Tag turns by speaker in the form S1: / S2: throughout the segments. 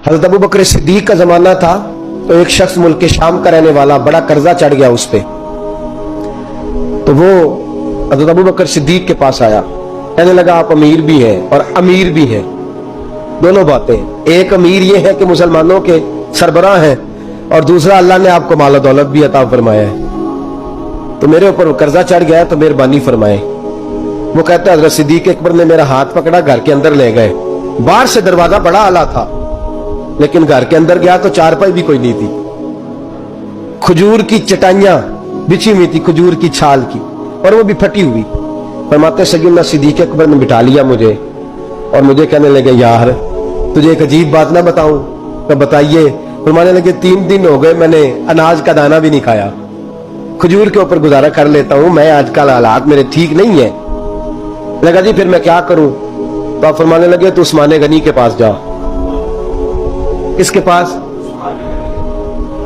S1: हज़रत अबू बकर सिद्दीक का जमाना था तो एक शख्स मुल्क शाम का रहने वाला, बड़ा कर्जा चढ़ गया उस पे, तो वो हज़रत अबू बकर सिद्दीक के पास आया, कहने लगा आप अमीर भी हैं और अमीर भी हैं, दोनों बातें। एक अमीर ये है कि मुसलमानों के सरबराह हैं, और दूसरा अल्लाह ने आपको माल दौलत भी अता फरमाया है, तो मेरे ऊपर कर्जा चढ़ गया तो मेहरबानी फरमाए। वो कहता है हज़रत सिद्दीक अकबर ने मेरा हाथ पकड़ा, घर के अंदर ले गए। बाहर से दरवाजा बड़ा आला था, लेकिन घर के अंदर गया तो चारपाई भी कोई नहीं थी, खजूर की चटाइयां बिछी हुई थी, खजूर की छाल की, और वो भी फटी हुई। फरमाते सैयदना सिद्दीक अकबर ने बिठा लिया मुझे, और मुझे कहने लगे यार तुझे एक अजीब बात ना बताऊं? तो बताइए। फरमाने लगे 3 दिन हो गए मैंने अनाज का दाना भी नहीं खाया, खजूर के ऊपर गुजारा कर लेता हूं, मैं आजकल हालात मेरे ठीक नहीं है। लगा जी फिर मैं क्या करूं? तो आप फरमाने लगे तो उस्मान गनी के पास जा। किसके पास?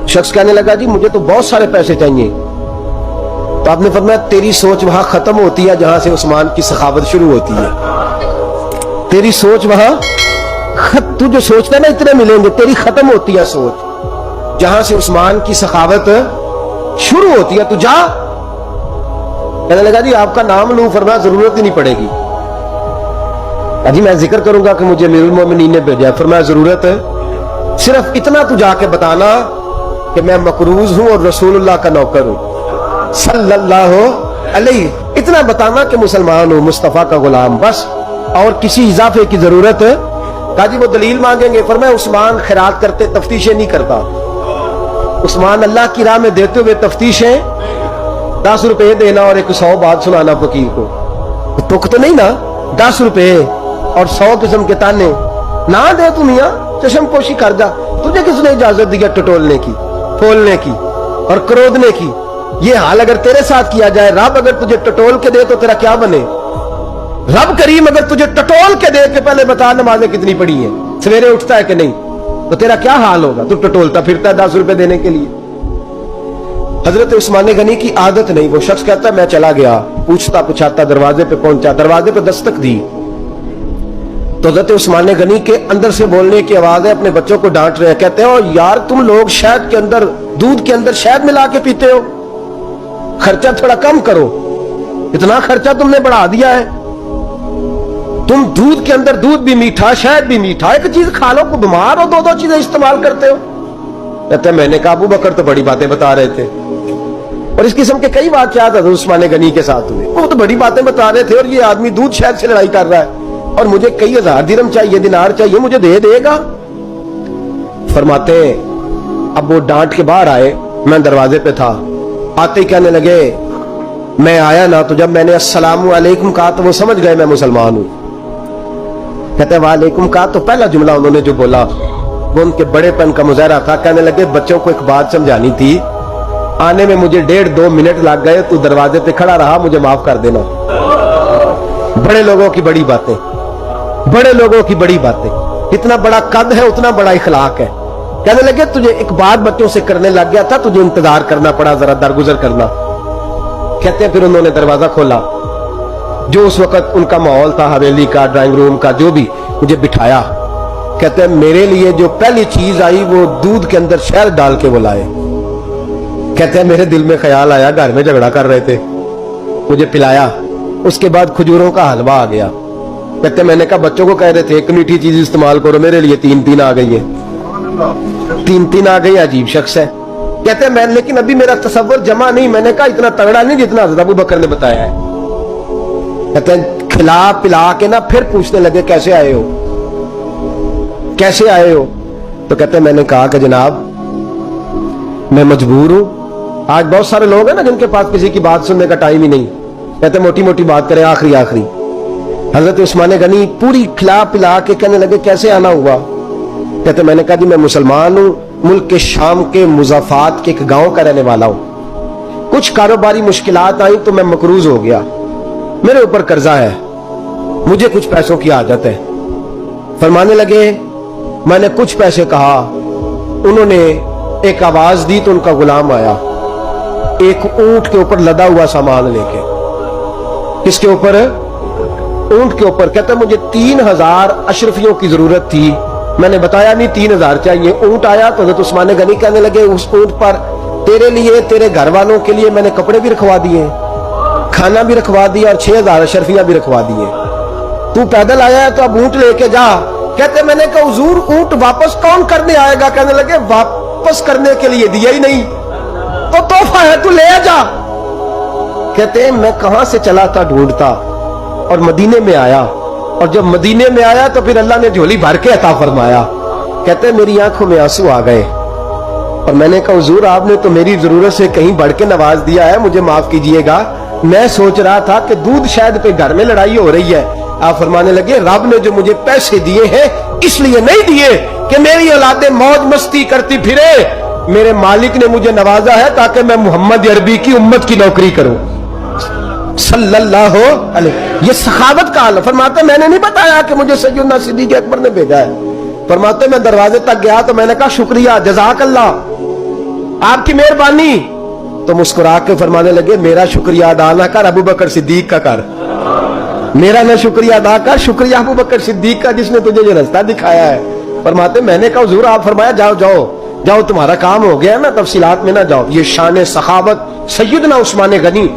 S1: शख्स कहने लगा जी मुझे तो बहुत सारे पैसे चाहिए। तो आपने फरमाया तेरी सोच वहां खत्म होती है जहां से उस्मान की सखावत शुरू होती है। तेरी सोच वहां, तू जो सोचता ना इतने मिलेंगे, तेरी खत्म होती है सोच जहां से उस्मान की सखावत शुरू होती है, तू जा। कहने लगा जी आपका नाम लूं? फरमाया जरूरत ही नहीं पड़ेगी। जी मैं जिक्र करूंगा कि मुझे अमीरुल मोमिनीन ने भेजा। फरमाया जरूरत है, सिर्फ इतना तू जाके बताना कि मैं मकरूज हूं और रसूलुल्लाह का नौकर हूं सल्लल्लाहु अलैहि, इतना बताना कि मुसलमान हूं, मुस्तफा का गुलाम, बस, और किसी इजाफे की जरूरत है। कहा जी वो दलील मांगेंगे। फरमाया उस्मान खैरात करते तफ्तीशें नहीं करता, उस्मान अल्लाह की राह में देते हुए तफ्तीशें 10 रुपए देना और 100 बात सुनाना फकीर को, तुक तो नहीं ना? 10 रुपए और 100 किस्म के ताने ना दे तू मियां, चशम पोशी कर जा। तुझे किसने इजाजत दी है टटोलने की, फोलने की और क्रोधने की? ये हाल अगर तेरे साथ किया जाए, रब अगर तुझे टटोल के दे तो तेरा क्या बने? रब करीम अगर तुझे टटोल के दे के पहले बता नमाजें कितनी पड़ी हैं, सवेरे उठता है कि नहीं, तो तेरा क्या हाल होगा? तू टटोलता फिरता है 10 रुपए देने के लिए। हजरत उस्मान गनी की आदत नहीं। वो शख्स कहता है मैं चला गया, पूछता पुछाता दरवाजे पे पहुंचा, दरवाजे पे दस्तक दी तो हजरत उस्मान गनी के अंदर से बोलने की आवाज है, अपने बच्चों को डांट रहे हैं। कहते हो यार तुम लोग शहद के अंदर, दूध के अंदर शहद मिला के पीते हो, खर्चा थोड़ा कम करो, इतना खर्चा तुमने बढ़ा दिया है। तुम दूध के अंदर दूध भी मीठा, शहद भी मीठा, एक चीज खा लो को बीमार हो, 2-2 चीजें इस्तेमाल करते हो। कहते हैं मैंने कहा अबू बकर तो बड़ी बातें बता रहे थे, और इस किस्म के कई वाकयात उस्मान गनी के साथ हुए, वो तो बड़ी बातें बता रहे थे, और ये आदमी दूध शहद से लड़ाई कर रहा है, और मुझे कई हजार दिरहम चाहिए, दिनार चाहिए, मुझे दे देगा? फरमाते अब वो डांट के बाहर आए, मैं दरवाजे पे था, आते ही कहने लगे मैं आया ना तो जब मैंने अस्सलामु अलैकुम कहा तो वो समझ गए मैं मुसलमान हूं। कहते वालेकुम कहा तो पहला जुमला उन्होंने जो बोला वो उनके बड़ेपन का मुजाहरा था। कहने लगे बच्चों को एक बात समझानी थी, आने में मुझे 1.5-2 मिनट लग गए, तू दरवाजे पे खड़ा रहा, मुझे माफ कर देना। बड़े लोगों की बड़ी बातें, बड़े लोगों की बड़ी बातें, इतना बड़ा कद है उतना बड़ा इखलाक है। कहने लगे तुझे एक बात बच्चों से करने लग गया था, तुझे इंतजार करना पड़ा, जरा दरगुजर करना। कहते हैं फिर उन्होंने दरवाजा खोला, जो उस वक्त उनका माहौल था हवेली का, ड्राइंग रूम का, जो भी, मुझे बिठाया। कहते हैं मेरे लिए जो पहली चीज आई वो दूध के अंदर शहद डाल के वो लाए। कहते हैं मेरे दिल में ख्याल आया घर में झगड़ा कर रहे थे, मुझे पिलाया, उसके बाद खजूरों का हलवा आ गया। कहते हैं मैंने कहा बच्चों को कह रहे थे एक मीठी चीज इस्तेमाल करो, मेरे लिए 3-3 आ गई है, 3-3 आ गई, अजीब शख्स है। कहते हैं मैं, लेकिन अभी मेरा तसव्वुर जमा नहीं। मैंने कहा इतना तगड़ा नहीं जितना हज़रत अबू बकर ने बताया है। कहते हैं खिला पिला के ना फिर पूछने लगे कैसे आए हो, कैसे आए हो? तो कहते हैं मैंने कहा कि जनाब मैं मजबूर हूं। आज बहुत सारे लोग हैं ना जिनके पास किसी की बात सुनने का टाइम ही नहीं, कहते मोटी मोटी बात करें, आखिरी आखिरी। हजरत उस्मान गनी पूरी खिला पिला के कहने लगे कैसे आना हुआ? कहते मैंने कहा जी मैं मुसलमान हूं, मुल्क के शाम के मुज़ाफात के एक गांव का रहने वाला हूं, कुछ कारोबारी मुश्किलात आई तो मैं मकरूज हो गया, मेरे ऊपर कर्जा है, मुझे कुछ पैसों की आदत है। फरमाने लगे मैंने कुछ पैसे कहा, उन्होंने एक आवाज दी तो उनका गुलाम आया, एक ऊंट के ऊपर लदा हुआ सामान लेके। किसके ऊपर? ऊंट के ऊपर। कहता मुझे 3000 अशरफियों की जरूरत थी, میں نے بتایا نہیں 3000 چاہیے. اونٹ آیا تو حضرت عثمان غنی کہنے لگے اس اونٹ پر تیرے لیے تیرے گھر والوں کے لیے میں نے کپڑے بھی رکھوا دیے, کھانا بھی رکھوا دیا اور 6000 اشرفیاں بھی رکھوا دیے. تو پیدل آیا ہے تو اب اونٹ لے کے جا. کہتے میں نے کہا حضور اونٹ واپس کون کرنے آئے گا؟ کہنے لگے واپس کرنے کے لیے دیا ہی نہیں تو تحفہ ہے تو لے جا. کہتے ہیں میں کہاں سے چلا تھا ڈھونڈتا اور مدینے میں آیا, اور جب مدینے میں آیا تو پھر اللہ نے جھولی بھر کے عطا فرمایا. کہتے ہیں میری آنکھوں میں آنسو آ گئے اور میں نے کہا حضور آپ نے تو میری ضرورت سے کہیں بڑھ کے نواز دیا ہے, مجھے معاف کیجئے گا. میں سوچ رہا تھا کہ دودھ شاید پہ گھر میں لڑائی ہو رہی ہے. آپ فرمانے لگے رب نے جو مجھے پیسے دیے ہیں اس لیے نہیں دیے کہ میری اولادیں موج مستی کرتی پھرے, میرے مالک نے مجھے نوازا ہے تاکہ میں محمد عربی کی امت کی نوکری کروں صلی اللہ علیہ. یہ سخاوت کا حال. فرماتے میں نے نہیں بتایا کہ مجھے سیدنا صدیق اکبر نے بھیجا ہے. فرماتے میں دروازے تک گیا تو میں نے کہا شکریہ جزاک اللہ, آپ کی مہربانی. تو مسکرا کے فرمانے لگے میرا شکریہ ادا نہ کر, ابو بکر صدیق کا کر. میرا نہ شکریہ ادا کر, شکریہ ابو بکر صدیق کا جس نے تجھے یہ رستہ دکھایا ہے. فرماتے میں نے کہا حضور آپ فرمایا جاؤ جاؤ جاؤ تمہارا کام ہو گیا نا, تفصیلات میں نہ جاؤ. یہ شان سخاوت سیدنا عثمان غنی